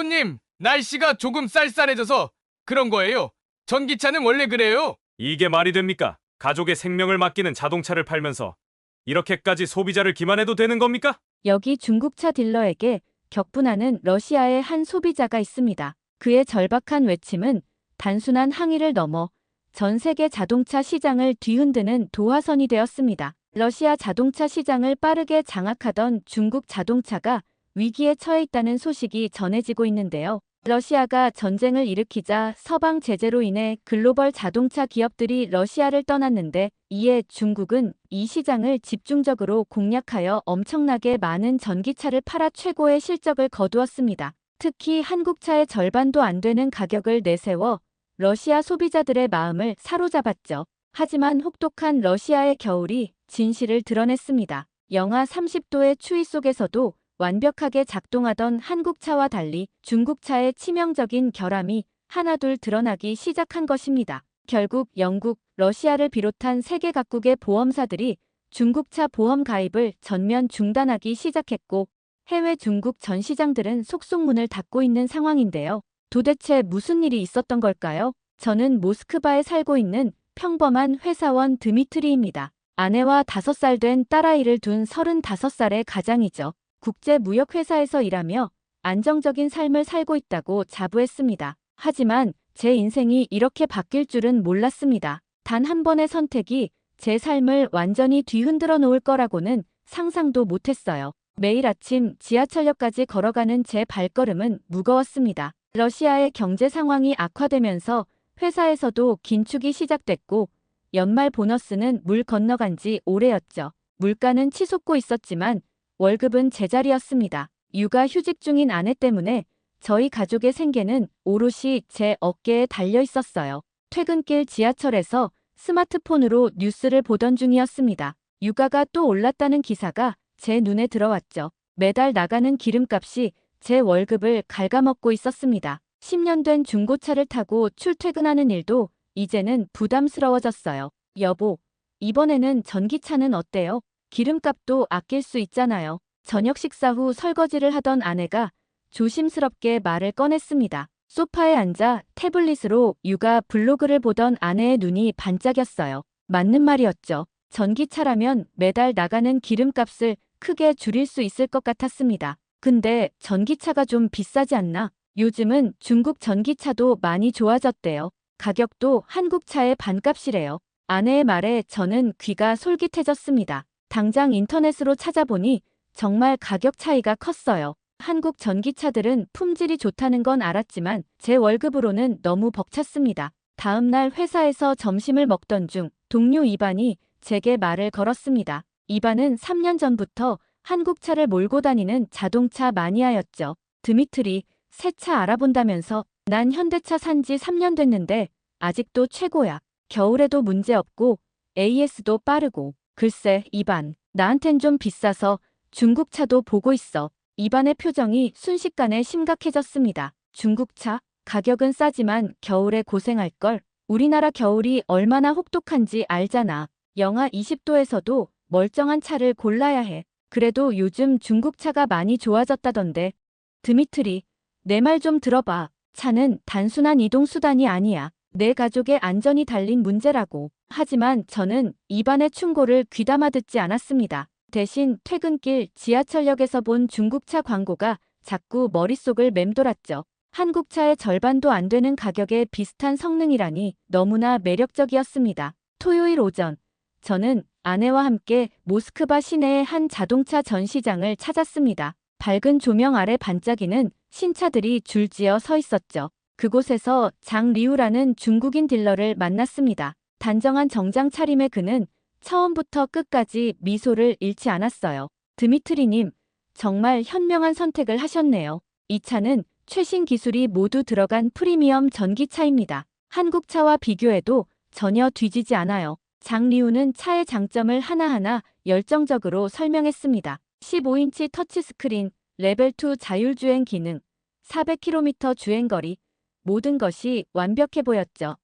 사부님, 날씨가 조금 쌀쌀해져서 그런 거예요. 전기차는 원래 그래요. 이게 말이 됩니까? 가족의 생명을 맡기는 자동차를 팔면서 이렇게까지 소비자를 기만해도 되는 겁니까? 여기 중국차 딜러에게 격분하는 러시아의 한 소비자가 있습니다. 그의 절박한 외침은 단순한 항의를 넘어 전 세계 자동차 시장을 뒤흔드는 도화선이 되었습니다. 러시아 자동차 시장을 빠르게 장악하던 중국 자동차가 위기에 처해 있다는 소식이 전해지고 있는데요. 러시아가 전쟁을 일으키자 서방 제재로 인해 글로벌 자동차 기업들이 러시아를 떠났는데, 이에 중국은 이 시장을 집중적으로 공략하여 엄청나게 많은 전기차를 팔아 최고의 실적을 거두었습니다. 특히 한국차의 절반도 안 되는 가격을 내세워 러시아 소비자들의 마음을 사로잡았죠. 하지만 혹독한 러시아의 겨울이 진실을 드러냈습니다. 영하 30도의 추위 속에서도 완벽하게 작동하던 한국차와 달리 중국차의 치명적인 결함이 하나둘 드러나기 시작한 것입니다. 결국 영국, 러시아를 비롯한 세계 각국의 보험사들이 중국차 보험 가입을 전면 중단하기 시작했고, 해외 중국 전 시장들은 속속 문을 닫고 있는 상황인데요. 도대체 무슨 일이 있었던 걸까요? 저는 모스크바에 살고 있는 평범한 회사원 드미트리입니다. 아내와 5살 된 딸아이를 둔 35살의 가장이죠. 국제무역회사에서 일하며 안정적인 삶을 살고 있다고 자부했습니다. 하지만 제 인생이 이렇게 바뀔 줄은 몰랐습니다. 단 한 번의 선택이 제 삶을 완전히 뒤흔들어 놓을 거라고는 상상도 못했어요. 매일 아침 지하철역까지 걸어가는 제 발걸음은 무거웠습니다. 러시아의 경제 상황이 악화되면서 회사에서도 긴축이 시작됐고, 연말 보너스는 물 건너간 지 오래였죠. 물가는 치솟고 있었지만 월급은 제자리였습니다. 육아 휴직 중인 아내 때문에 저희 가족의 생계는 오롯이 제 어깨에 달려 있었어요. 퇴근길 지하철에서 스마트폰으로 뉴스를 보던 중이었습니다. 유가가 또 올랐다는 기사가 제 눈에 들어왔죠. 매달 나가는 기름값이 제 월급을 갉아먹고 있었습니다. 10년 된 중고차를 타고 출퇴근하는 일도 이제는 부담스러워졌어요. 여보, 이번에는 전기차는 어때요? 기름값도 아낄 수 있잖아요. 저녁 식사 후 설거지를 하던 아내가 조심스럽게 말을 꺼냈습니다. 소파에 앉아 태블릿으로 육아 블로그를 보던 아내의 눈이 반짝였어요. 맞는 말이었죠. 전기차라면 매달 나가는 기름값을 크게 줄일 수 있을 것 같았습니다. 근데 전기차가 좀 비싸지 않나? 요즘은 중국 전기차도 많이 좋아졌대요. 가격도 한국차의 반값이래요. 아내의 말에 저는 귀가 솔깃해졌습니다. 당장 인터넷으로 찾아보니 정말 가격 차이가 컸어요. 한국 전기차들은 품질이 좋다는 건 알았지만 제 월급으로는 너무 벅찼습니다. 다음 날 회사에서 점심을 먹던 중 동료 이반이 제게 말을 걸었습니다. 이반은 3년 전부터 한국차를 몰고 다니는 자동차 마니아였죠. 드미트리, 새 차 알아본다면서? 난 현대차 산 지 3년 됐는데 아직도 최고야. 겨울에도 문제없고 AS도 빠르고. 글쎄, 이반, 나한텐 좀 비싸서 중국차도 보고 있어. 이반의 표정이 순식간에 심각해졌습니다. 중국차? 가격은 싸지만 겨울에 고생할걸. 우리나라 겨울이 얼마나 혹독한지 알잖아. 영하 20도에서도 멀쩡한 차를 골라야 해. 그래도 요즘 중국차가 많이 좋아졌다던데. 드미트리, 내 말 좀 들어봐. 차는 단순한 이동수단이 아니야. 내 가족의 안전이 달린 문제라고. 하지만 저는 이반의 충고를 귀담아 듣지 않았습니다. 대신 퇴근길 지하철역에서 본 중국차 광고가 자꾸 머릿속을 맴돌았죠. 한국차의 절반도 안 되는 가격에 비슷한 성능이라니 너무나 매력적이었습니다. 토요일 오전, 저는 아내와 함께 모스크바 시내의 한 자동차 전시장을 찾았습니다. 밝은 조명 아래 반짝이는 신차들이 줄지어 서 있었죠. 그곳에서 장 리우라는 중국인 딜러를 만났습니다. 단정한 정장 차림의 그는 처음부터 끝까지 미소를 잃지 않았어요. 드미트리님, 정말 현명한 선택을 하셨네요. 이 차는 최신 기술이 모두 들어간 프리미엄 전기차입니다. 한국차와 비교해도 전혀 뒤지지 않아요. 장리우는 차의 장점을 하나하나 열정적으로 설명했습니다. 15인치 터치스크린, 레벨2 자율주행 기능, 400km 주행거리, 모든 것이 완벽해 보였죠.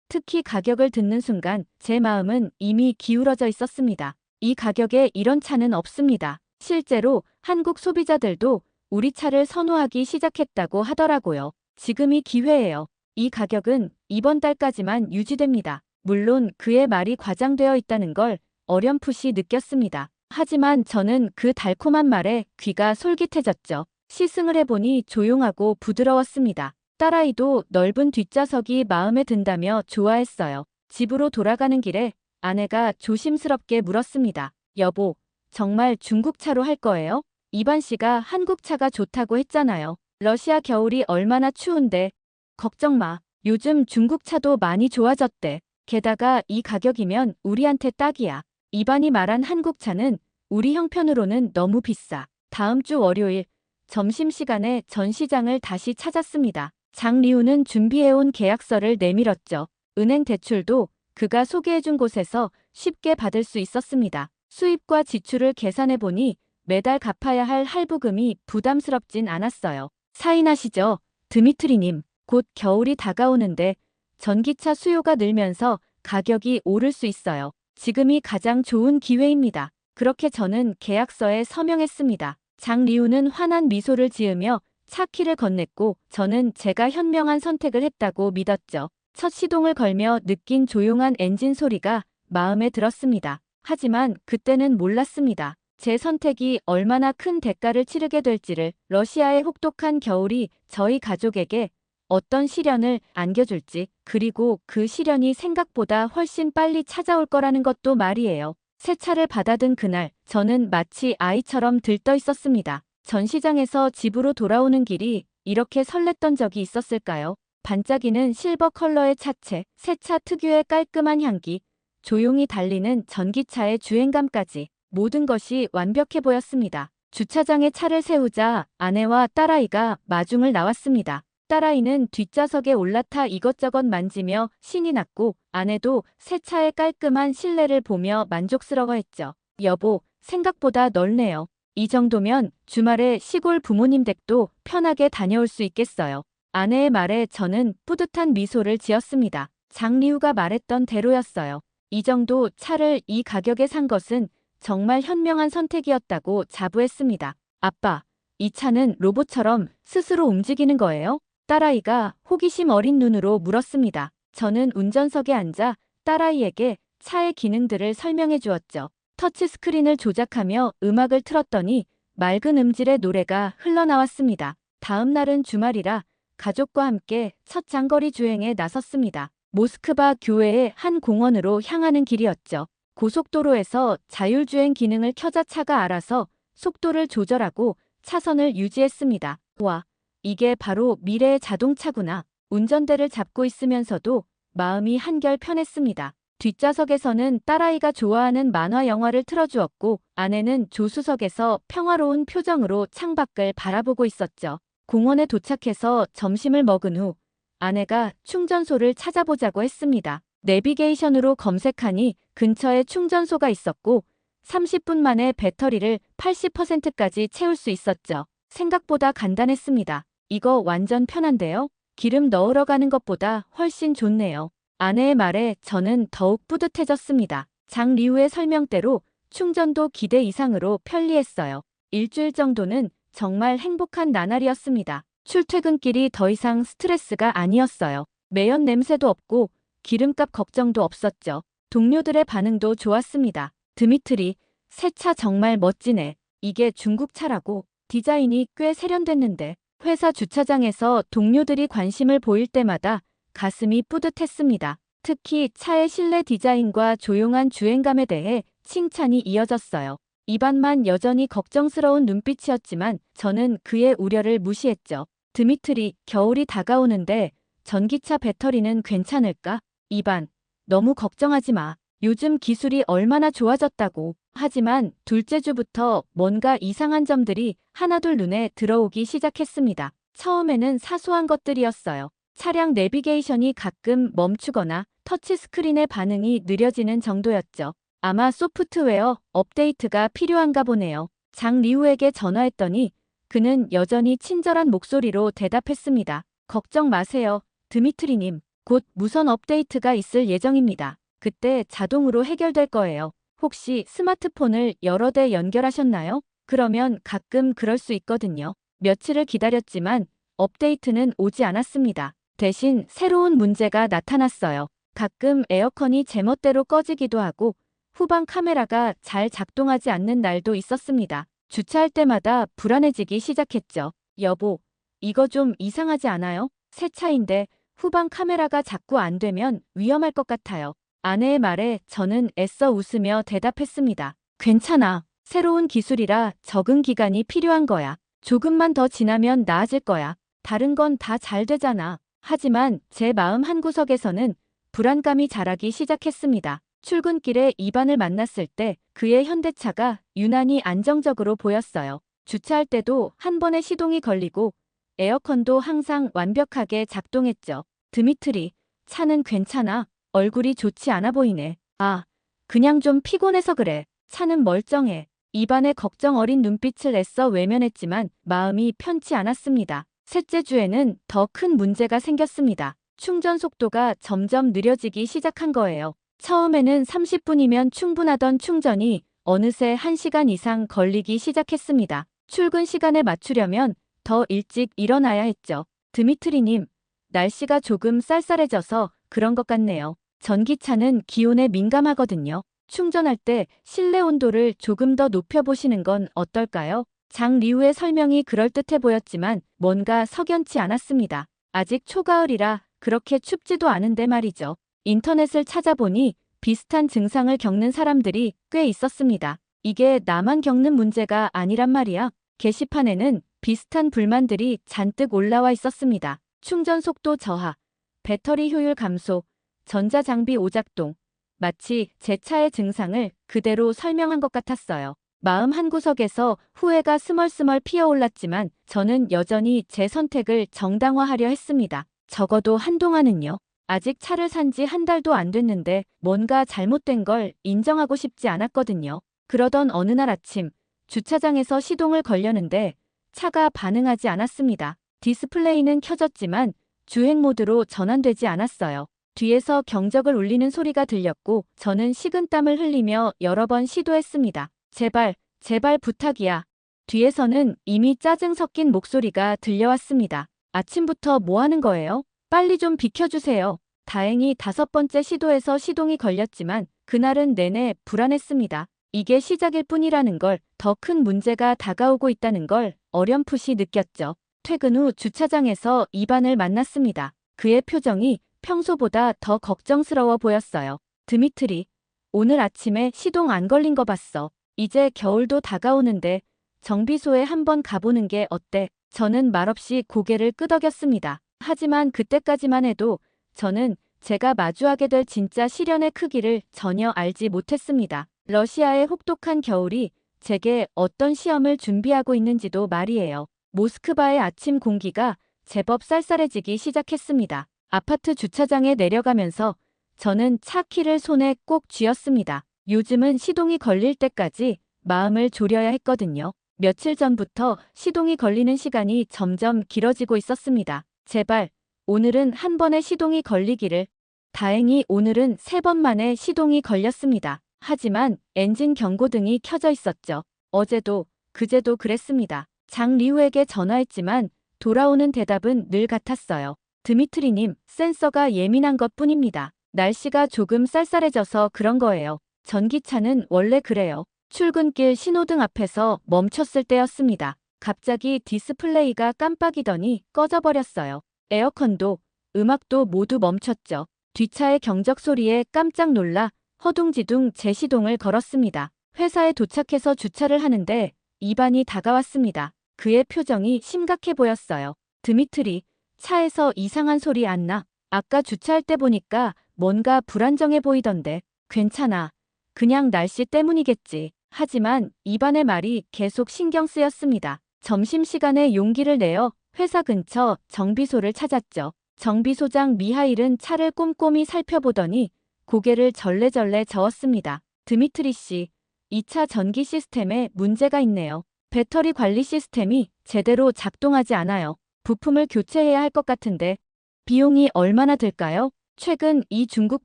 특히 가격을 듣는 순간 제 마음은 이미 기울어져 있었습니다. 이 가격에 이런 차는 없습니다. 실제로 한국 소비자들도 우리 차를 선호하기 시작했다고 하더라고요. 지금이 기회예요. 이 가격은 이번 달까지만 유지됩니다. 물론 그의 말이 과장되어 있다는 걸 어렴풋이 느꼈습니다. 하지만 저는 그 달콤한 말에 귀가 솔깃해졌죠. 시승을 해보니 조용하고 부드러웠습니다. 딸아이도 넓은 뒷좌석이 마음에 든다며 좋아했어요. 집으로 돌아가는 길에 아내가 조심스럽게 물었습니다. 여보, 정말 중국 차로 할 거예요? 이반 씨가 한국 차가 좋다고 했잖아요. 러시아 겨울이 얼마나 추운데. 걱정 마. 요즘 중국 차도 많이 좋아졌대. 게다가 이 가격이면 우리한테 딱이야. 이반이 말한 한국 차는 우리 형편으로는 너무 비싸. 다음 주 월요일 점심시간에 전시장을 다시 찾았습니다. 장리우는 준비해온 계약서를 내밀었죠. 은행 대출도 그가 소개해준 곳에서 쉽게 받을 수 있었습니다. 수입과 지출을 계산해보니 매달 갚아야 할 할부금이 부담스럽진 않았어요. 사인하시죠, 드미트리님. 곧 겨울이 다가오는데 전기차 수요가 늘면서 가격이 오를 수 있어요. 지금이 가장 좋은 기회입니다. 그렇게 저는 계약서에 서명했습니다. 장리우는 환한 미소를 지으며 차 키를 건넸고 저는 제가 현명한 선택을 했다고 믿었죠. 첫 시동을 걸며 느낀 조용한 엔진 소리가 마음에 들었습니다. 하지만 그때는 몰랐습니다. 제 선택이 얼마나 큰 대가를 치르게 될지를. 러시아의 혹독한 겨울이 저희 가족에게 어떤 시련을 안겨줄지, 그리고 그 시련이 생각보다 훨씬 빨리 찾아올 거라는 것도 말이에요. 새 차를 받아든 그날, 저는 마치 아이처럼 들떠 있었습니다. 전시장에서 집으로 돌아오는 길이 이렇게 설렜던 적이 있었을까요? 반짝이는 실버 컬러의 차체, 새 차 특유의 깔끔한 향기, 조용히 달리는 전기차의 주행감까지 모든 것이 완벽해 보였습니다. 주차장에 차를 세우자 아내와 딸아이가 마중을 나왔습니다. 딸아이는 뒷좌석에 올라타 이것저것 만지며 신이 났고 아내도 새 차의 깔끔한 실내를 보며 만족스러워했죠. 여보, 생각보다 넓네요. 이 정도면 주말에 시골 부모님 댁도 편하게 다녀올 수 있겠어요. 아내의 말에 저는 뿌듯한 미소를 지었습니다. 장리우가 말했던 대로였어요. 이 정도 차를 이 가격에 산 것은 정말 현명한 선택이었다고 자부했습니다. 아빠, 이 차는 로봇처럼 스스로 움직이는 거예요? 딸아이가 호기심 어린 눈으로 물었습니다. 저는 운전석에 앉아 딸아이에게 차의 기능들을 설명해 주었죠. 터치스크린을 조작하며 음악을 틀었더니 맑은 음질의 노래가 흘러나왔습니다. 다음 날은 주말이라 가족과 함께 첫 장거리 주행에 나섰습니다. 모스크바 교외의 한 공원으로 향하는 길이었죠. 고속도로에서 자율주행 기능을 켜자 차가 알아서 속도를 조절하고 차선을 유지했습니다. 와, 이게 바로 미래의 자동차구나. 운전대를 잡고 있으면서도 마음이 한결 편했습니다. 뒷좌석에서는 딸아이가 좋아하는 만화 영화를 틀어주었고 아내는 조수석에서 평화로운 표정으로 창밖을 바라보고 있었죠. 공원에 도착해서 점심을 먹은 후 아내가 충전소를 찾아보자고 했습니다. 내비게이션으로 검색하니 근처에 충전소가 있었고 30분 만에 배터리를 80%까지 채울 수 있었죠. 생각보다 간단했습니다. 이거 완전 편한데요? 기름 넣으러 가는 것보다 훨씬 좋네요. 아내의 말에 저는 더욱 뿌듯해졌습니다. 장리우의 설명대로 충전도 기대 이상으로 편리했어요. 일주일 정도는 정말 행복한 나날이었습니다. 출퇴근길이 더 이상 스트레스가 아니었어요. 매연 냄새도 없고 기름값 걱정도 없었죠. 동료들의 반응도 좋았습니다. 드미트리, 새 차 정말 멋지네. 이게 중국 차라고. 디자인이 꽤 세련됐는데. 회사 주차장에서 동료들이 관심을 보일 때마다 가슴이 뿌듯했습니다. 특히 차의 실내 디자인과 조용한 주행감에 대해 칭찬이 이어졌어요. 이반만 여전히 걱정스러운 눈빛이었지만 저는 그의 우려를 무시했죠. 드미트리, 겨울이 다가오는데 전기차 배터리는 괜찮을까? 이반, 너무 걱정하지 마. 요즘 기술이 얼마나 좋아졌다고. 하지만 둘째 주부터 뭔가 이상한 점들이 하나둘 눈에 들어오기 시작했습니다. 처음에는 사소한 것들이었어요. 차량 내비게이션이 가끔 멈추거나 터치스크린의 반응이 느려지는 정도였죠. 아마 소프트웨어 업데이트가 필요한가 보네요. 장리우에게 전화했더니 그는 여전히 친절한 목소리로 대답했습니다. 걱정 마세요, 드미트리님. 곧 무선 업데이트가 있을 예정입니다. 그때 자동으로 해결될 거예요. 혹시 스마트폰을 여러 대 연결하셨나요? 그러면 가끔 그럴 수 있거든요. 며칠을 기다렸지만 업데이트는 오지 않았습니다. 대신 새로운 문제가 나타났어요. 가끔 에어컨이 제멋대로 꺼지기도 하고 후방 카메라가 잘 작동하지 않는 날도 있었습니다. 주차할 때마다 불안해지기 시작했죠. 여보, 이거 좀 이상하지 않아요? 새 차인데 후방 카메라가 자꾸 안 되면 위험할 것 같아요. 아내의 말에 저는 애써 웃으며 대답했습니다. 괜찮아. 새로운 기술이라 적응 기간이 필요한 거야. 조금만 더 지나면 나아질 거야. 다른 건 다 잘 되잖아. 하지만 제 마음 한구석에서는 불안감이 자라기 시작했습니다. 출근길에 이반을 만났을 때 그의 현대차가 유난히 안정적으로 보였어요. 주차할 때도 한 번에 시동이 걸리고 에어컨도 항상 완벽하게 작동했죠. 드미트리, 차는 괜찮아. 얼굴이 좋지 않아 보이네. 아, 그냥 좀 피곤해서 그래. 차는 멀쩡해. 이반의 걱정 어린 눈빛을 애써 외면했지만 마음이 편치 않았습니다. 셋째 주에는 더 큰 문제가 생겼습니다. 충전 속도가 점점 느려지기 시작한 거예요. 처음에는 30분이면 충분하던 충전이 어느새 1시간 이상 걸리기 시작했습니다. 출근 시간에 맞추려면 더 일찍 일어나야 했죠. 드미트리님, 날씨가 조금 쌀쌀해져서 그런 것 같네요. 전기차는 기온에 민감하거든요. 충전할 때 실내 온도를 조금 더 높여보시는 건 어떨까요? 장 리우의 설명이 그럴듯해 보였지만 뭔가 석연치 않았습니다. 아직 초가을이라 그렇게 춥지도 않은데 말이죠. 인터넷을 찾아보니 비슷한 증상을 겪는 사람들이 꽤 있었습니다. 이게 나만 겪는 문제가 아니란 말이야. 게시판에는 비슷한 불만들이 잔뜩 올라와 있었습니다. 충전 속도 저하, 배터리 효율 감소, 전자장비 오작동. 마치 제 차의 증상을 그대로 설명한 것 같았어요. 마음 한구석에서 후회가 스멀스멀 피어올랐지만 저는 여전히 제 선택을 정당화하려 했습니다. 적어도 한동안은요. 아직 차를 산 지 한 달도 안 됐는데 뭔가 잘못된 걸 인정하고 싶지 않았거든요. 그러던 어느 날 아침 주차장에서 시동을 걸려는데 차가 반응하지 않았습니다. 디스플레이는 켜졌지만 주행 모드로 전환되지 않았어요. 뒤에서 경적을 울리는 소리가 들렸고 저는 식은땀을 흘리며 여러 번 시도했습니다. 제발, 제발 부탁이야. 뒤에서는 이미 짜증 섞인 목소리가 들려왔습니다. 아침부터 뭐 하는 거예요? 빨리 좀 비켜주세요. 다행히 5번째 시도에서 시동이 걸렸지만 그날은 내내 불안했습니다. 이게 시작일 뿐이라는 걸, 더 큰 문제가 다가오고 있다는 걸 어렴풋이 느꼈죠. 퇴근 후 주차장에서 이반을 만났습니다. 그의 표정이 평소보다 더 걱정스러워 보였어요. 드미트리, 오늘 아침에 시동 안 걸린 거 봤어. 이제 겨울도 다가오는데 정비소에 한번 가보는 게 어때? 저는 말없이 고개를 끄덕였습니다. 하지만 그때까지만 해도 저는 제가 마주하게 될 진짜 시련의 크기를 전혀 알지 못했습니다. 러시아의 혹독한 겨울이 제게 어떤 시험을 준비하고 있는지도 말이에요. 모스크바의 아침 공기가 제법 쌀쌀해지기 시작했습니다. 아파트 주차장에 내려가면서 저는 차 키를 손에 꼭 쥐었습니다. 요즘은 시동이 걸릴 때까지 마음을 졸여야 했거든요. 며칠 전부터 시동이 걸리는 시간이 점점 길어지고 있었습니다. 제발, 오늘은 한 번에 시동이 걸리기를. 다행히 오늘은 3번 만에 시동이 걸렸습니다. 하지만 엔진 경고등이 켜져 있었죠. 어제도, 그제도 그랬습니다. 장 리우에게 전화했지만 돌아오는 대답은 늘 같았어요. 드미트리님, 센서가 예민한 것뿐입니다. 날씨가 조금 쌀쌀해져서 그런 거예요. 전기차는 원래 그래요. 출근길 신호등 앞에서 멈췄을 때였습니다. 갑자기 디스플레이가 깜빡이더니 꺼져버렸어요. 에어컨도, 음악도 모두 멈췄죠. 뒷차의 경적 소리에 깜짝 놀라 허둥지둥 제 시동을 걸었습니다. 회사에 도착해서 주차를 하는데 이반이 다가왔습니다. 그의 표정이 심각해 보였어요. 드미트리, 차에서 이상한 소리 안 나? 아까 주차할 때 보니까 뭔가 불안정해 보이던데. 괜찮아. 그냥 날씨 때문이겠지. 하지만 이반의 말이 계속 신경 쓰였습니다. 점심시간에 용기를 내어 회사 근처 정비소를 찾았죠. 정비소장 미하일은 차를 꼼꼼히 살펴보더니 고개를 절레절레 저었습니다. 드미트리 씨, 이 차 전기 시스템에 문제가 있네요. 배터리 관리 시스템이 제대로 작동하지 않아요. 부품을 교체해야 할 것 같은데 비용이 얼마나 들까요? 최근 이 중국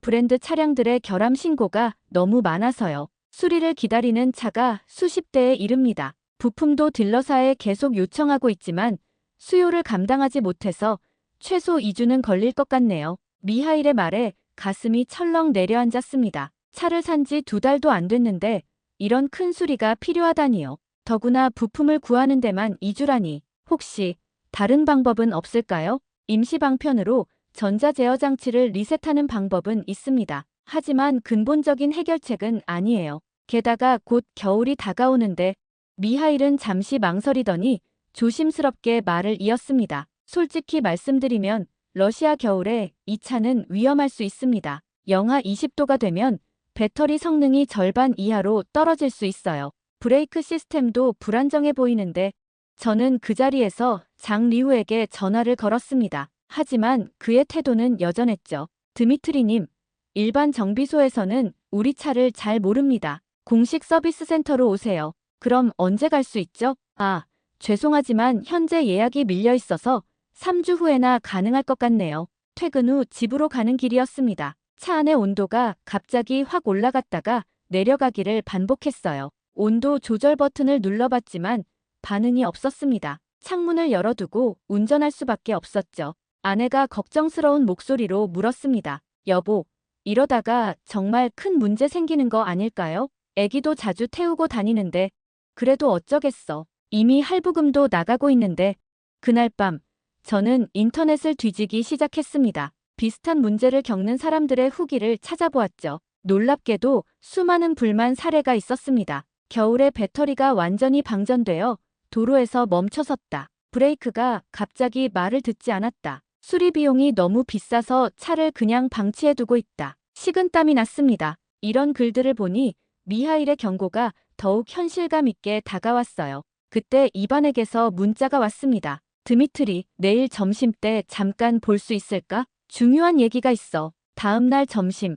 브랜드 차량들의 결함 신고가 너무 많아서요. 수리를 기다리는 차가 수십 대에 이릅니다. 부품도 딜러사에 계속 요청하고 있지만 수요를 감당하지 못해서 최소 2주는 걸릴 것 같네요. 미하일의 말에 가슴이 철렁 내려앉았습니다. 차를 산 지 2달도 안 됐는데 이런 큰 수리가 필요하다니요. 더구나 부품을 구하는 데만 2주라니. 혹시 다른 방법은 없을까요? 임시 방편으로 전자제어 장치를 리셋하는 방법은 있습니다. 하지만 근본적인 해결책은 아니에요. 게다가 곧 겨울이 다가오는데 미하일은 잠시 망설이더니 조심스럽게 말을 이었습니다. 솔직히 말씀드리면 러시아 겨울에 이 차는 위험할 수 있습니다. 영하 20도가 되면 배터리 성능이 절반 이하로 떨어질 수 있어요. 브레이크 시스템도 불안정해 보이는데 저는 그 자리에서 장 리우에게 전화를 걸었습니다. 하지만 그의 태도는 여전했죠. 드미트리님, 일반 정비소에서는 우리 차를 잘 모릅니다. 공식 서비스 센터로 오세요. 그럼 언제 갈 수 있죠? 아, 죄송하지만 현재 예약이 밀려 있어서 3주 후에나 가능할 것 같네요. 퇴근 후 집으로 가는 길이었습니다. 차 안의 온도가 갑자기 확 올라갔다가 내려가기를 반복했어요. 온도 조절 버튼을 눌러봤지만 반응이 없었습니다. 창문을 열어두고 운전할 수밖에 없었죠. 아내가 걱정스러운 목소리로 물었습니다. 여보, 이러다가 정말 큰 문제 생기는 거 아닐까요? 애기도 자주 태우고 다니는데 그래도 어쩌겠어. 이미 할부금도 나가고 있는데. 그날 밤 저는 인터넷을 뒤지기 시작했습니다. 비슷한 문제를 겪는 사람들의 후기를 찾아보았죠. 놀랍게도 수많은 불만 사례가 있었습니다. 겨울에 배터리가 완전히 방전되어 도로에서 멈춰섰다. 브레이크가 갑자기 말을 듣지 않았다. 수리 비용이 너무 비싸서 차를 그냥 방치해두고 있다. 식은땀이 났습니다. 이런 글들을 보니 미하일의 경고가 더욱 현실감 있게 다가왔어요. 그때 이반에게서 문자가 왔습니다. 드미트리, 내일 점심때 잠깐 볼 수 있을까? 중요한 얘기가 있어. 다음 날 점심,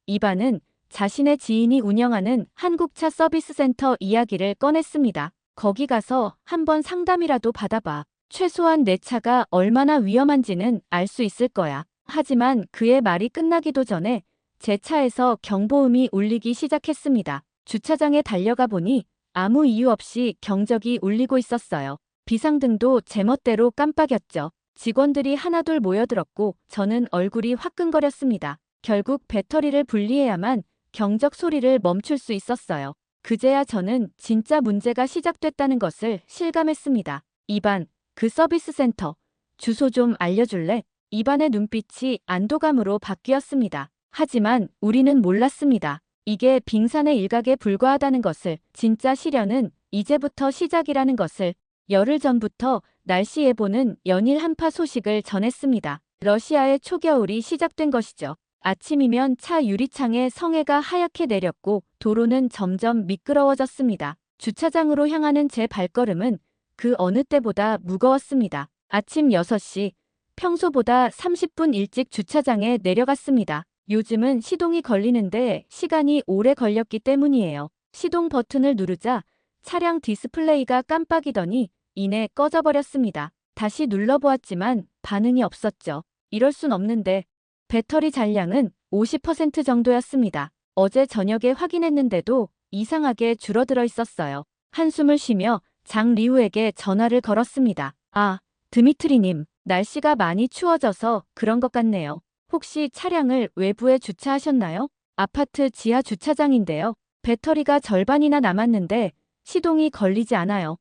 이반은 자신의 지인이 운영하는 한국차 서비스 센터 이야기를 꺼냈습니다. 거기 가서 한번 상담이라도 받아봐. 최소한 내 차가 얼마나 위험한지는 알 수 있을 거야. 하지만 그의 말이 끝나기도 전에 제 차에서 경보음이 울리기 시작했습니다. 주차장에 달려가 보니 아무 이유 없이 경적이 울리고 있었어요. 비상등도 제멋대로 깜빡였죠. 직원들이 하나둘 모여들었고 저는 얼굴이 화끈거렸습니다. 결국 배터리를 분리해야만 경적 소리를 멈출 수 있었어요. 그제야 저는 진짜 문제가 시작됐다는 것을 실감했습니다. 이반, 그 서비스 센터. 주소 좀 알려줄래? 이반의 눈빛이 안도감으로 바뀌었습니다. 하지만 우리는 몰랐습니다. 이게 빙산의 일각에 불과하다는 것을, 진짜 시련은 이제부터 시작이라는 것을. 열흘 전부터 날씨 예보는 연일 한파 소식을 전했습니다. 러시아의 초겨울이 시작된 것이죠. 아침이면 차 유리창에 성해가 하얗게 내렸고 도로는 점점 미끄러워졌습니다. 주차장으로 향하는 제 발걸음은 그 어느 때보다 무거웠습니다. 아침 6시, 평소보다 30분 일찍 주차장에 내려갔습니다. 요즘은 시동이 걸리는데 시간이 오래 걸렸기 때문이에요. 시동 버튼을 누르자 차량 디스플레이가 깜빡이더니 이내 꺼져버렸습니다. 다시 눌러보았지만 반응이 없었죠. 이럴 순 없는데. 배터리 잔량은 50% 정도였습니다. 어제 저녁에 확인했는데도 이상하게 줄어들어 있었어요. 한숨을 쉬며 장 리우에게 전화를 걸었습니다. 아, 드미트리님, 날씨가 많이 추워져서 그런 것 같네요. 혹시 차량을 외부에 주차하셨나요? 아파트 지하 주차장인데요. 배터리가 절반이나 남았는데 시동이 걸리지 않아요.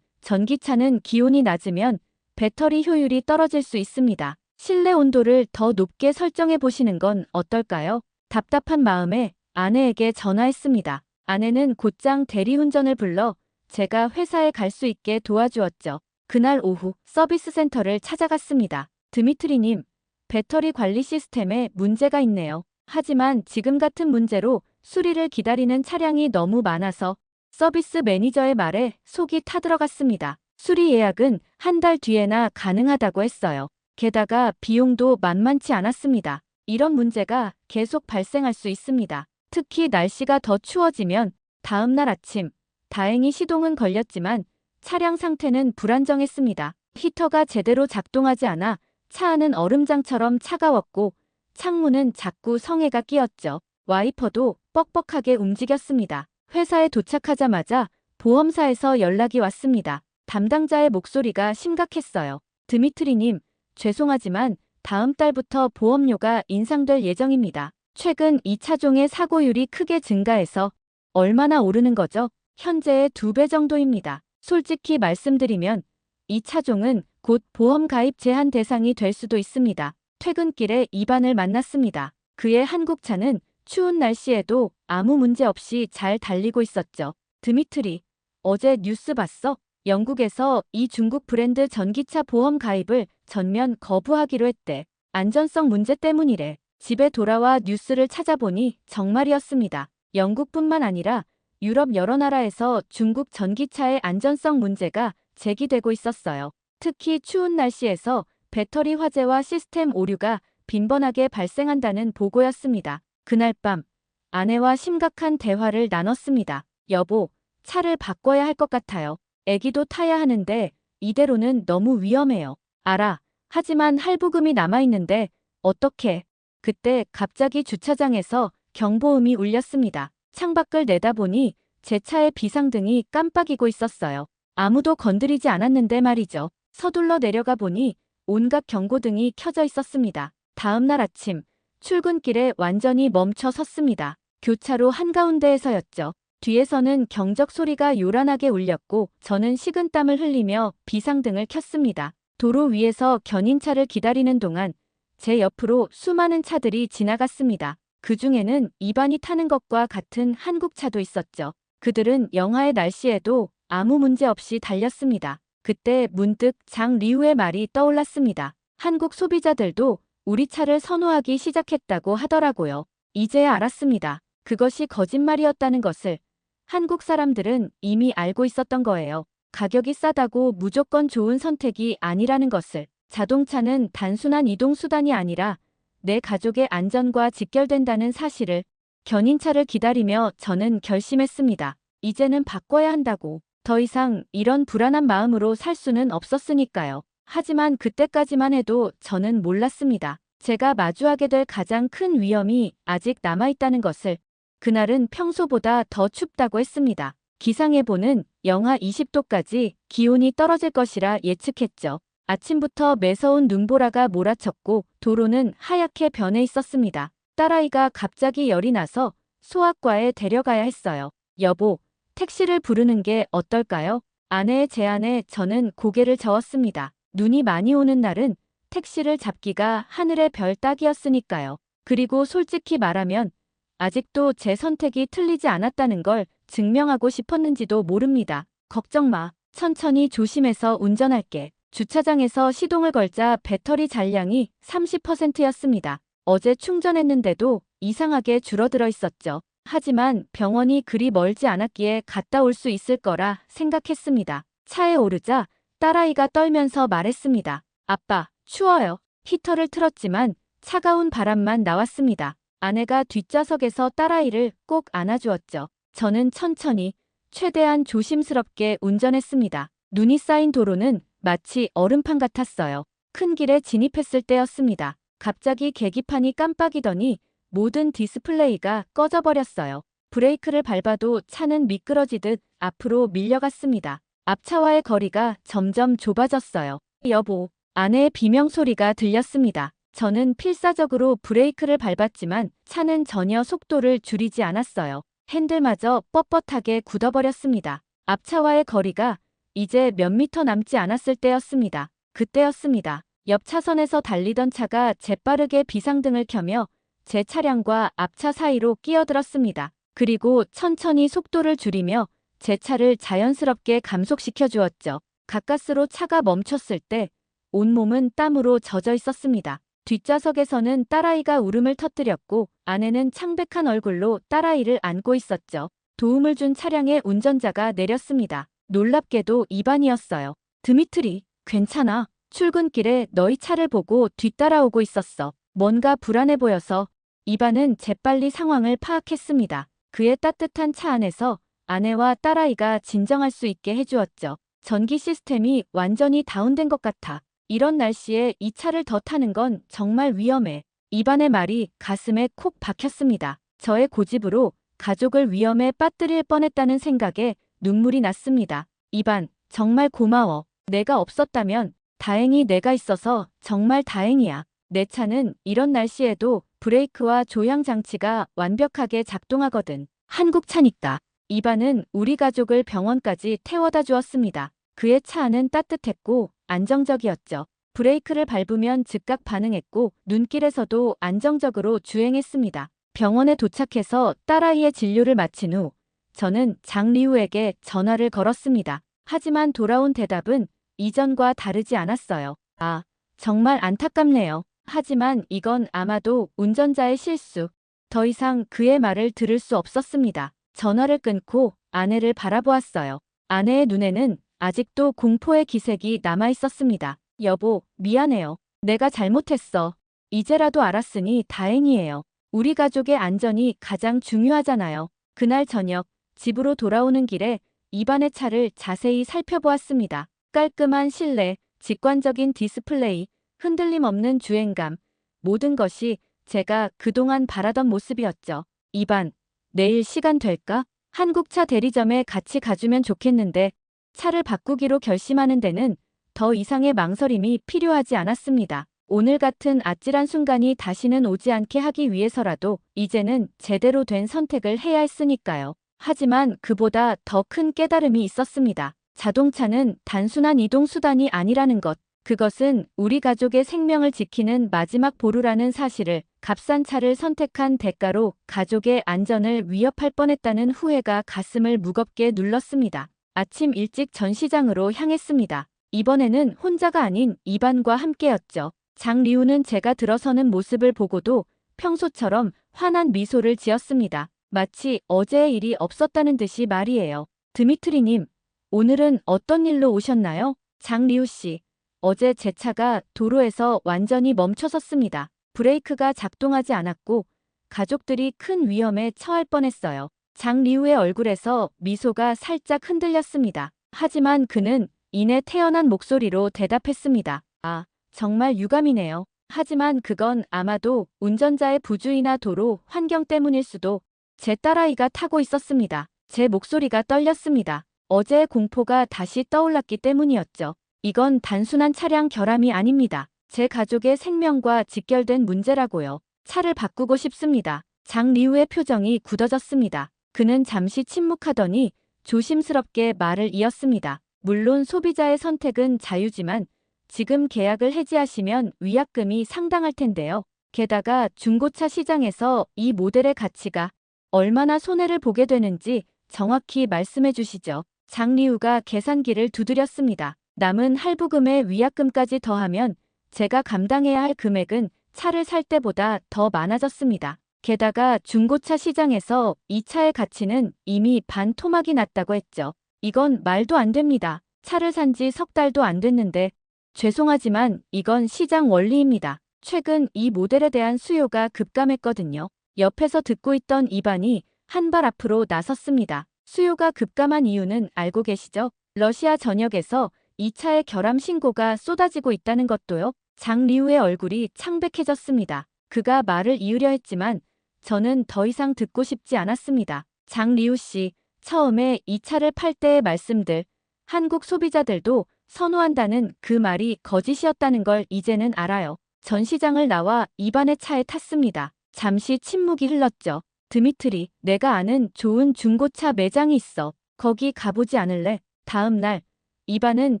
전기차는 기온이 낮으면 배터리 효율이 떨어질 수 있습니다. 실내 온도를 더 높게 설정해 보시는 건 어떨까요? 답답한 마음에 아내에게 전화했습니다. 아내는 곧장 대리운전을 불러 제가 회사에 갈 수 있게 도와주었죠. 그날 오후 서비스 센터를 찾아갔습니다. 드미트리님, 배터리 관리 시스템에 문제가 있네요. 하지만 지금 같은 문제로 수리를 기다리는 차량이 너무 많아서 서비스 매니저의 말에 속이 타들어갔습니다. 수리 예약은 한 달 뒤에나 가능하다고 했어요. 게다가 비용도 만만치 않았습니다. 이런 문제가 계속 발생할 수 있습니다. 특히 날씨가 더 추워지면 다음 날 아침, 다행히 시동은 걸렸지만 차량 상태는 불안정했습니다. 히터가 제대로 작동하지 않아 차 안은 얼음장처럼 차가웠고 창문은 자꾸 성에가 끼었죠. 와이퍼도 뻑뻑하게 움직였습니다. 회사에 도착하자마자 보험사에서 연락이 왔습니다. 담당자의 목소리가 심각했어요. 드미트리님, 죄송하지만 다음 달부터 보험료가 인상될 예정입니다. 최근 이 차종의 사고율이 크게 증가해서 얼마나 오르는 거죠? 현재의 2배 정도입니다. 솔직히 말씀드리면 이 차종은 곧 보험 가입 제한 대상이 될 수도 있습니다. 퇴근길에 이반을 만났습니다. 그의 한국차는 추운 날씨에도 아무 문제 없이 잘 달리고 있었죠. 드미트리, 어제 뉴스 봤어? 영국에서 이 중국 브랜드 전기차 보험 가입을 전면 거부하기로 했대. 안전성 문제 때문이래. 집에 돌아와 뉴스를 찾아보니 정말이었습니다. 영국뿐만 아니라 유럽 여러 나라에서 중국 전기차의 안전성 문제가 제기되고 있었어요. 특히 추운 날씨에서 배터리 화재와 시스템 오류가 빈번하게 발생한다는 보고였습니다. 그날 밤 아내와 심각한 대화를 나눴습니다. 여보, 차를 바꿔야 할 것 같아요. 애기도 타야 하는데 이대로는 너무 위험해요. 알아. 하지만 할부금이 남아있는데 어떡해. 그때 갑자기 주차장에서 경보음이 울렸습니다. 창밖을 내다보니 제 차의 비상등이 깜빡이고 있었어요. 아무도 건드리지 않았는데 말이죠. 서둘러 내려가 보니 온갖 경고등이 켜져 있었습니다. 다음 날 아침 출근길에 완전히 멈춰 섰습니다. 교차로 한가운데에서였죠. 뒤에서는 경적 소리가 요란하게 울렸고 저는 식은땀을 흘리며 비상등을 켰습니다. 도로 위에서 견인차를 기다리는 동안 제 옆으로 수많은 차들이 지나갔습니다. 그 중에는 이반이 타는 것과 같은 한국차도 있었죠. 그들은 영하의 날씨에도 아무 문제 없이 달렸습니다. 그때 문득 장 리우의 말이 떠올랐습니다. 한국 소비자들도 우리 차를 선호하기 시작했다고 하더라고요. 이제야 알았습니다. 그것이 거짓말이었다는 것을. 한국 사람들은 이미 알고 있었던 거예요. 가격이 싸다고 무조건 좋은 선택이 아니라는 것을. 자동차는 단순한 이동수단이 아니라 내 가족의 안전과 직결된다는 사실을. 견인차를 기다리며 저는 결심했습니다. 이제는 바꿔야 한다고. 더 이상 이런 불안한 마음으로 살 수는 없었으니까요. 하지만 그때까지만 해도 저는 몰랐습니다. 제가 마주하게 될 가장 큰 위험이 아직 남아있다는 것을. 그날은 평소보다 더 춥다고 했습니다. 기상예보는 영하 20도까지 기온이 떨어질 것이라 예측했죠. 아침부터 매서운 눈보라가 몰아쳤고 도로는 하얗게 변해 있었습니다. 딸아이가 갑자기 열이 나서 소아과에 데려가야 했어요. 여보, 택시를 부르는 게 어떨까요? 아내의 제안에 저는 고개를 저었습니다. 눈이 많이 오는 날은 택시를 잡기가 하늘의 별 따기였으니까요. 그리고 솔직히 말하면 아직도 제 선택이 틀리지 않았다는 걸 증명하고 싶었는지도 모릅니다. 걱정 마. 천천히 조심해서 운전할게. 주차장에서 시동을 걸자 배터리 잔량이 30%였습니다. 어제 충전했는데도 이상하게 줄어들어 있었죠. 하지만 병원이 그리 멀지 않았기에 갔다 올 수 있을 거라 생각했습니다. 차에 오르자 딸아이가 떨면서 말했습니다. 아빠, 추워요. 히터를 틀었지만 차가운 바람만 나왔습니다. 아내가 뒷좌석에서 딸아이를 꼭 안아주었죠. 저는 천천히, 최대한 조심스럽게 운전했습니다. 눈이 쌓인 도로는 마치 얼음판 같았어요. 큰 길에 진입했을 때였습니다. 갑자기 계기판이 깜빡이더니 모든 디스플레이가 꺼져버렸어요. 브레이크를 밟아도 차는 미끄러지듯 앞으로 밀려갔습니다. 앞차와의 거리가 점점 좁아졌어요. 여보, 아내의 비명소리가 들렸습니다. 저는 필사적으로 브레이크를 밟았지만 차는 전혀 속도를 줄이지 않았어요. 핸들마저 뻣뻣하게 굳어버렸습니다. 앞차와의 거리가 이제 몇 미터 남지 않았을 때였습니다. 그때였습니다. 옆 차선에서 달리던 차가 재빠르게 비상등을 켜며 제 차량과 앞차 사이로 끼어들었습니다. 그리고 천천히 속도를 줄이며 제 차를 자연스럽게 감속시켜 주었죠. 가까스로 차가 멈췄을 때 온몸은 땀으로 젖어 있었습니다. 뒷좌석에서는 딸아이가 울음을 터뜨렸고 아내는 창백한 얼굴로 딸아이를 안고 있었죠. 도움을 준 차량의 운전자가 내렸습니다. 놀랍게도 이반이었어요. 드미트리, 괜찮아. 출근길에 너희 차를 보고 뒤따라오고 있었어. 뭔가 불안해 보여서. 이반은 재빨리 상황을 파악했습니다. 그의 따뜻한 차 안에서 아내와 딸아이가 진정할 수 있게 해주었죠. 전기 시스템이 완전히 다운된 것 같아. 이런 날씨에 이 차를 더 타는 건 정말 위험해. 이반의 말이 가슴에 콕 박혔습니다. 저의 고집으로 가족을 위험에 빠뜨릴 뻔했다는 생각에 눈물이 났습니다. 이반, 정말 고마워. 내가 없었다면 다행히 내가 있어서 정말 다행이야. 내 차는 이런 날씨에도 브레이크와 조향 장치가 완벽하게 작동하거든. 한국 차니까. 이반은 우리 가족을 병원까지 태워다 주었습니다. 그의 차 안은 따뜻했고 안정적이었죠. 브레이크를 밟으면 즉각 반응했고 눈길에서도 안정적으로 주행했습니다. 병원에 도착해서 딸아이의 진료를 마친 후 저는 장리우에게 전화를 걸었습니다. 하지만 돌아온 대답은 이전과 다르지 않았어요. 아, 정말 안타깝네요. 하지만 이건 아마도 운전자의 실수. 더 이상 그의 말을 들을 수 없었습니다. 전화를 끊고 아내를 바라보았어요. 아내의 눈에는 아직도 공포의 기색이 남아 있었습니다. 여보, 미안해요. 내가 잘못했어. 이제라도 알았으니 다행이에요. 우리 가족의 안전이 가장 중요하잖아요. 그날 저녁, 집으로 돌아오는 길에 이반의 차를 자세히 살펴보았습니다. 깔끔한 실내, 직관적인 디스플레이, 흔들림 없는 주행감, 모든 것이 제가 그동안 바라던 모습이었죠. 이반, 내일 시간 될까? 한국차 대리점에 같이 가주면 좋겠는데 차를 바꾸기로 결심하는 데는 더 이상의 망설임이 필요하지 않았습니다. 오늘 같은 아찔한 순간이 다시는 오지 않게 하기 위해서라도 이제는 제대로 된 선택을 해야 했으니까요. 하지만 그보다 더 큰 깨달음이 있었습니다. 자동차는 단순한 이동수단이 아니라는 것. 그것은 우리 가족의 생명을 지키는 마지막 보루라는 사실을 값싼 차를 선택한 대가로 가족의 안전을 위협할 뻔했다는 후회가 가슴을 무겁게 눌렀습니다. 아침 일찍 전시장으로 향했습니다. 이번에는 혼자가 아닌 이반과 함께였죠. 장리우는 제가 들어서는 모습을 보고도 평소처럼 환한 미소를 지었습니다. 마치 어제의 일이 없었다는 듯이 말이에요. 드미트리님, 오늘은 어떤 일로 오셨나요? 장리우 씨, 어제 제 차가 도로에서 완전히 멈춰섰습니다. 브레이크가 작동하지 않았고 가족들이 큰 위험에 처할 뻔했어요. 장리우의 얼굴에서 미소가 살짝 흔들렸습니다. 하지만 그는 이내 태연한 목소리로 대답했습니다. 아, 정말 유감이네요. 하지만 그건 아마도 운전자의 부주의나 도로 환경 때문일 수도. 제 딸아이가 타고 있었습니다. 제 목소리가 떨렸습니다. 어제의 공포가 다시 떠올랐기 때문이었죠. 이건 단순한 차량 결함이 아닙니다. 제 가족의 생명과 직결된 문제라고요. 차를 바꾸고 싶습니다. 장리우의 표정이 굳어졌습니다. 그는 잠시 침묵하더니 조심스럽게 말을 이었습니다. 물론 소비자의 선택은 자유지만 지금 계약을 해지하시면 위약금이 상당할 텐데요. 게다가 중고차 시장에서 이 모델의 가치가 얼마나 손해를 보게 되는지 정확히 말씀해 주시죠. 장리우가 계산기를 두드렸습니다. 남은 할부금의 위약금까지 더하면 제가 감당해야 할 금액은 차를 살 때보다 더 많아졌습니다. 게다가 중고차 시장에서 이 차의 가치는 이미 반 토막이 났다고 했죠. 이건 말도 안 됩니다. 차를 산 지 석 달도 안 됐는데 죄송하지만 이건 시장 원리입니다. 최근 이 모델에 대한 수요가 급감했거든요. 옆에서 듣고 있던 이반이 한 발 앞으로 나섰습니다. 수요가 급감한 이유는 알고 계시죠? 러시아 전역에서 이 차의 결함 신고가 쏟아지고 있다는 것도요. 장리우의 얼굴이 창백해졌습니다. 그가 말을 이으려 했지만 저는 더 이상 듣고 싶지 않았습니다. 장리우 씨, 처음에 이 차를 팔 때의 말씀들, 한국 소비자들도 선호한다는 그 말이 거짓이었다는 걸 이제는 알아요. 전시장을 나와 이반의 차에 탔습니다. 잠시 침묵이 흘렀죠. 드미트리, 내가 아는 좋은 중고차 매장이 있어. 거기 가보지 않을래? 다음 날, 이반은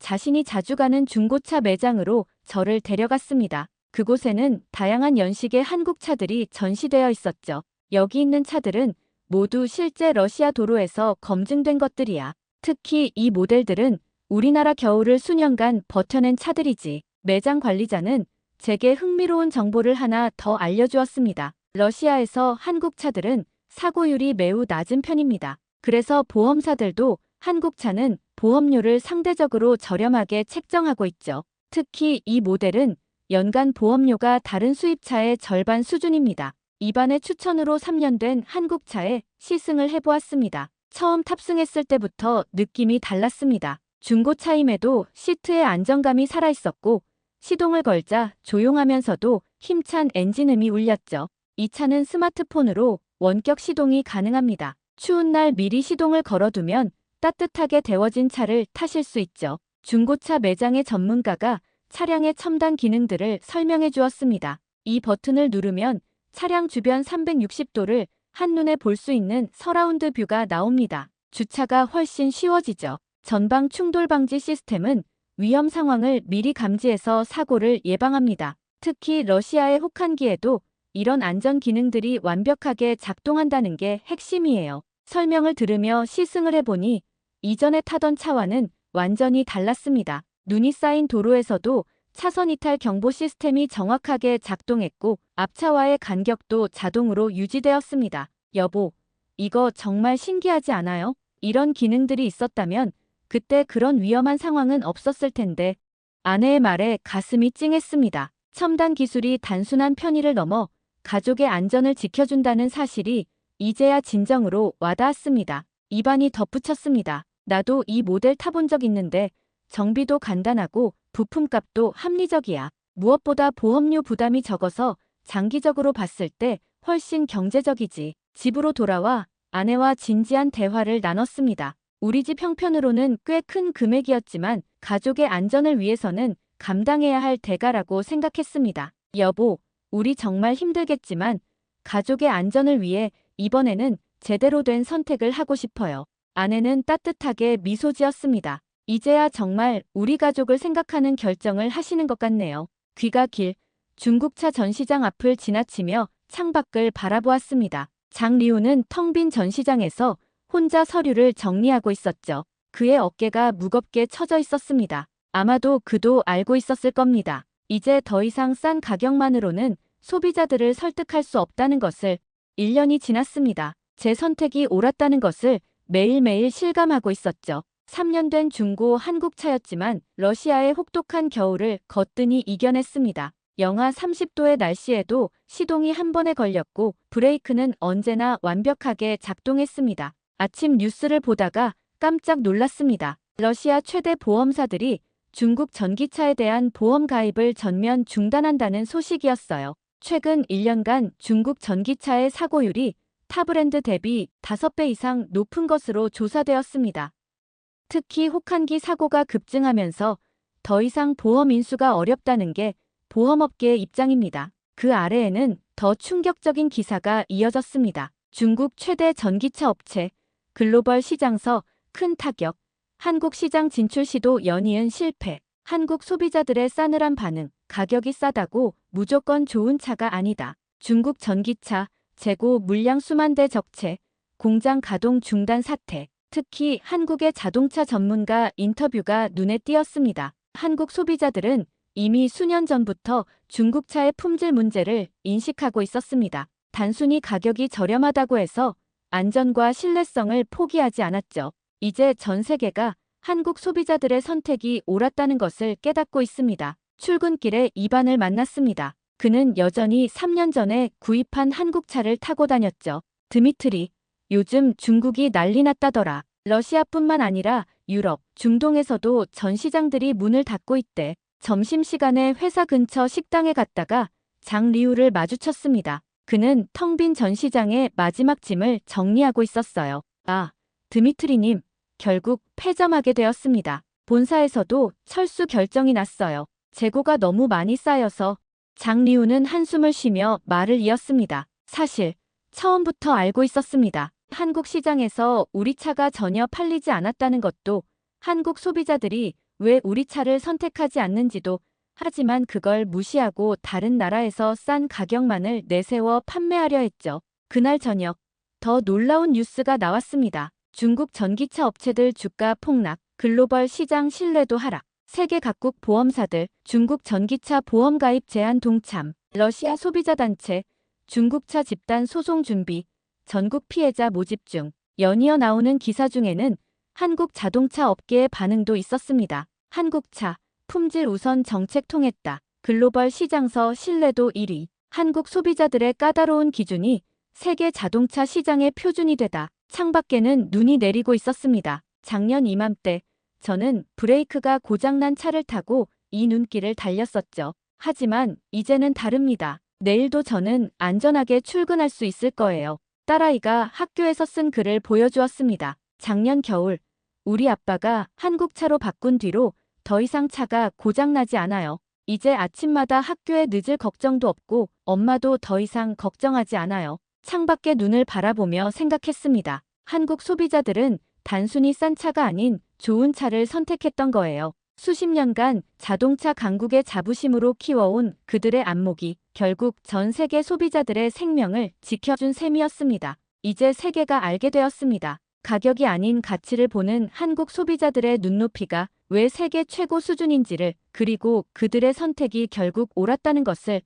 자신이 자주 가는 중고차 매장으로 저를 데려갔습니다. 그곳에는 다양한 연식의 한국 차들이 전시되어 있었죠. 여기 있는 차들은 모두 실제 러시아 도로에서 검증된 것들이야. 특히 이 모델들은 우리나라 겨울을 수년간 버텨낸 차들이지. 매장 관리자는 제게 흥미로운 정보를 하나 더 알려주었습니다. 러시아에서 한국 차들은 사고율이 매우 낮은 편입니다. 그래서 보험사들도 한국 차는 보험료를 상대적으로 저렴하게 책정하고 있죠. 특히 이 모델은 연간 보험료가 다른 수입차의 절반 수준입니다. 이반의 추천으로 3년 된 한국차에 시승을 해보았습니다. 처음 탑승했을 때부터 느낌이 달랐습니다. 중고차임에도 시트에 안정감이 살아있었고 시동을 걸자 조용하면서도 힘찬 엔진음이 울렸죠. 이 차는 스마트폰으로 원격 시동이 가능합니다. 추운 날 미리 시동을 걸어두면 따뜻하게 데워진 차를 타실 수 있죠. 중고차 매장의 전문가가 차량의 첨단 기능들을 설명해 주었습니다. 이 버튼을 누르면 차량 주변 360도를 한눈에 볼 수 있는 서라운드 뷰가 나옵니다. 주차가 훨씬 쉬워지죠. 전방 충돌 방지 시스템은 위험 상황을 미리 감지해서 사고를 예방합니다. 특히 러시아의 혹한기에도 이런 안전 기능들이 완벽하게 작동한다는 게 핵심이에요. 설명을 들으며 시승을 해보니 이전에 타던 차와는 완전히 달랐습니다. 눈이 쌓인 도로에서도 차선 이탈 경보 시스템이 정확하게 작동했고 앞차와의 간격도 자동으로 유지되었습니다. 여보, 이거 정말 신기하지 않아요? 이런 기능들이 있었다면 그때 그런 위험한 상황은 없었을 텐데. 아내의 말에 가슴이 찡했습니다. 첨단 기술이 단순한 편의를 넘어 가족의 안전을 지켜준다는 사실이 이제야 진정으로 와닿았습니다. 입안이 덧붙였습니다. 나도 이 모델 타본 적 있는데 정비도 간단하고 부품값도 합리적이야. 무엇보다 보험료 부담이 적어서 장기적으로 봤을 때 훨씬 경제적이지. 집으로 돌아와 아내와 진지한 대화를 나눴습니다. 우리 집 형편으로는 꽤 큰 금액이었지만 가족의 안전을 위해서는 감당해야 할 대가라고 생각했습니다. 여보, 우리 정말 힘들겠지만 가족의 안전을 위해 이번에는 제대로 된 선택을 하고 싶어요. 아내는 따뜻하게 미소 지었습니다. 이제야 정말 우리 가족을 생각하는 결정을 하시는 것 같네요. 귀가 길 중국차 전시장 앞을 지나치며 창밖을 바라보았습니다. 장리우는 텅 빈 전시장에서 혼자 서류를 정리하고 있었죠. 그의 어깨가 무겁게 처져 있었습니다. 아마도 그도 알고 있었을 겁니다. 이제 더 이상 싼 가격만으로는 소비자들을 설득할 수 없다는 것을. 1년이 지났습니다. 제 선택이 옳았다는 것을 매일매일 실감하고 있었죠. 3년 된 중고 한국차였지만 러시아의 혹독한 겨울을 거뜬히 이겨냈습니다. 영하 30도의 날씨에도 시동이 한 번에 걸렸고 브레이크는 언제나 완벽하게 작동했습니다. 아침 뉴스를 보다가 깜짝 놀랐습니다. 러시아 최대 보험사들이 중국 전기차에 대한 보험 가입을 전면 중단한다는 소식이었어요. 최근 1년간 중국 전기차의 사고율이 타 브랜드 대비 5배 이상 높은 것으로 조사되었습니다. 특히 혹한기 사고가 급증하면서 더 이상 보험 인수가 어렵다는 게 보험업계의 입장입니다. 그 아래에는 더 충격적인 기사가 이어졌습니다. 중국 최대 전기차 업체 글로벌 시장서 큰 타격, 한국 시장 진출 시도 연이은 실패, 한국 소비자들의 싸늘한 반응, 가격이 싸다고 무조건 좋은 차가 아니다. 중국 전기차, 재고 물량 수만 대 적체, 공장 가동 중단 사태, 특히 한국의 자동차 전문가 인터뷰가 눈에 띄었습니다. 한국 소비자들은 이미 수년 전부터 중국차의 품질 문제를 인식하고 있었습니다. 단순히 가격이 저렴하다고 해서 안전과 신뢰성을 포기하지 않았죠. 이제 전 세계가 한국 소비자들의 선택이 옳았다는 것을 깨닫고 있습니다. 출근길에 이반을 만났습니다. 그는 여전히 3년 전에 구입한 한국차를 타고 다녔죠. 드미트리, 요즘 중국이 난리 났다더라. 러시아뿐만 아니라 유럽, 중동에서도 전시장들이 문을 닫고 있대. 점심시간에 회사 근처 식당에 갔다가 장리우를 마주쳤습니다. 그는 텅 빈 전시장의 마지막 짐을 정리하고 있었어요. 아, 드미트리님, 결국 폐점하게 되었습니다. 본사에서도 철수 결정이 났어요. 재고가 너무 많이 쌓여서. 장리우는 한숨을 쉬며 말을 이었습니다. 사실 처음부터 알고 있었습니다. 한국 시장에서 우리 차가 전혀 팔리지 않았다는 것도, 한국 소비자들이 왜 우리 차를 선택하지 않는지도. 하지만 그걸 무시하고 다른 나라에서 싼 가격만을 내세워 판매하려 했죠. 그날 저녁 더 놀라운 뉴스가 나왔습니다. 중국 전기차 업체들 주가 폭락, 글로벌 시장 신뢰도 하락, 세계 각국 보험사들 중국 전기차 보험 가입 제한 동참, 러시아 소비자단체 중국차 집단 소송 준비, 전국 피해자 모집 중. 연이어 나오는 기사 중에는 한국 자동차 업계의 반응도 있었습니다. 한국차 품질 우선 정책 통했다. 글로벌 시장서 신뢰도 1위. 한국 소비자들의 까다로운 기준이 세계 자동차 시장의 표준이 되다. 창밖에는 눈이 내리고 있었습니다. 작년 이맘때 저는 브레이크가 고장난 차를 타고 이 눈길을 달렸었죠. 하지만 이제는 다릅니다. 내일도 저는 안전하게 출근할 수 있을 거예요. 딸아이가 학교에서 쓴 글을 보여주었습니다. 작년 겨울 우리 아빠가 한국 차로 바꾼 뒤로 더 이상 차가 고장나지 않아요. 이제 아침마다 학교에 늦을 걱정도 없고 엄마도 더 이상 걱정하지 않아요. 창밖에 눈을 바라보며 생각했습니다. 한국 소비자들은 단순히 싼 차가 아닌 좋은 차를 선택했던 거예요. 수십 년간 자동차 강국의 자부심으로 키워온 그들의 안목이 결국 전 세계 소비자들의 생명을 지켜준 셈이었습니다. 이제 세계가 알게 되었습니다. 가격이 아닌 가치를 보는 한국 소비자들의 눈높이가 왜 세계 최고 수준인지를, 그리고 그들의 선택이 결국 옳았다는 것을